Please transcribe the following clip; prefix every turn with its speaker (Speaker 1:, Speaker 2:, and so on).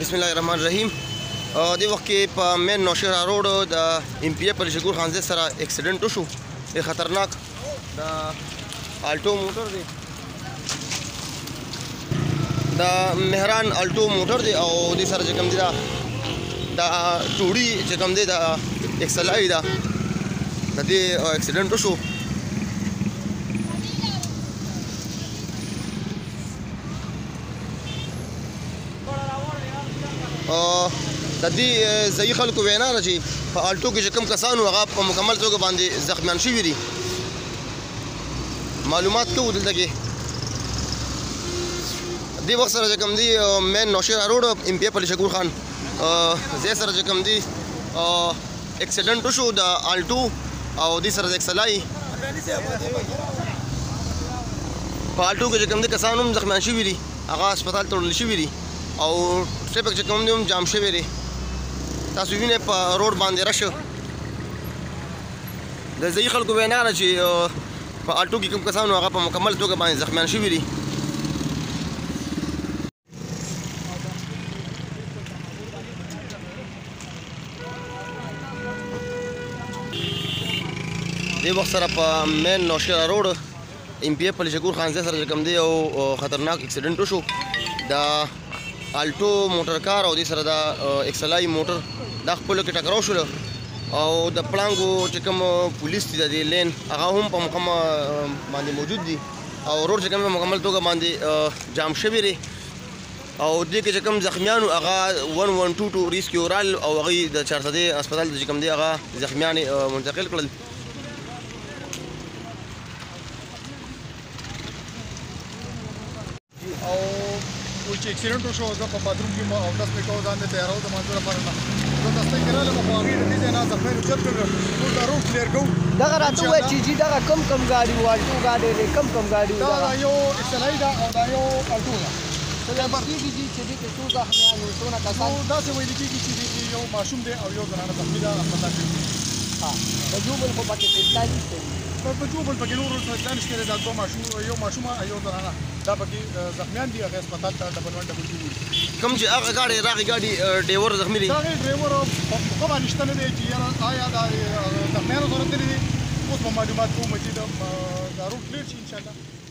Speaker 1: بسم الله الرحمن الرحیم. د وخت کې په مین نوشهره روډ د ایم پی اے په شکور خانزه سره اکسیډنټ وشو. ډېر خطرناک د الټو موټر دی، د مهران الټو موټر دی او د سره چې کوم دی دا ټوړي چې کوم دی د اکسلای دا د دې اکسیډنټ وشو. د دې ځایي خلکو وینا ده چې په الټو کې چې کوم کسان وو هغه په مکمل توګه باندې زخمیان شوي دي. معلومات کوو دلته کې دې وخت سره چې کوم دی مین نوشهره روډ ایم پی اے په شکور خان ځای سره چې کوم دی اکسیډنټ وشو د الټو او دې سره د اکسلای. په الټو کې چې کوم دی کسان هم زخمیان شوي دي، هغه هسپتال ته وړل شوي دي او ټریفک چې کوم دی هم جام شوی دی. تاسو وینئ په روډ باندې رش د ځایي خلکو وینا ده چې په الټو کې کوم کسان هغه په مکمل توګه باندې زخمیان شوي دي. دې وخت سره په مین نوشهره روډ ایم پی اے په شکور خانزه سره چې کوم دی یو خطرناک اکسیډنټ وشو. د الټو موټر کار او دې سره د اکسلای موټر دا خپلو کې ټکراو شول او د پړانګو چې کوم پولیس دي د دې لین هغه هم په مقام باندې موجود دي او روډ چې کوم مکمل توګه باندې جام شوی دی او دې کې چې کوم زخمیان هغه 112 ریسکیو رال او هغه د 400 هسپتال چې کوم دی هغه زخمیان منتقل کړل.
Speaker 2: چې اکسیډنټ وشو زه په باتروم کې اودس مې کوو، ځان مې تیارو د مانځه لپاره نه زه دستۍ کې رالم خو هغې د دې ځای نه زخمیان اوچت کړل. ټول دا روډ کلیر کوو.
Speaker 3: دغه راته ووایه چې جي دغه کم ګاډي وو، الټو ګاډی دی، کم ګاډي وو؟
Speaker 2: دا یو اکسلای ده او دا یو الټو ده.
Speaker 3: کېږي چې دې کې څو زخمیان وو، څونه کسان؟
Speaker 2: داسې ویل کېږي چې دې کې یو ماشوم دی او یو زنانه زخمي ده، هسپتال کې.
Speaker 3: په جوبل خو پکې فیصله نشته،
Speaker 2: په جوبل پکې نور فیصله نشته. دا دوه ماشوم، یو ماشوم او یو زنانه دا پکې زخمیان دي، هغه هسپتال ته ډبل 1 ډبل 2 وړي.
Speaker 1: کوم چې هغه ګاډي راغی ګاډي ډریور زخمي دی،
Speaker 2: دا ډریور په خو باندې شته نه دی چې یاره آیا دا زخمیانو ضرورت دی. اوس به معلومات کوو چې دا روډ کلیر شي انشاءالله.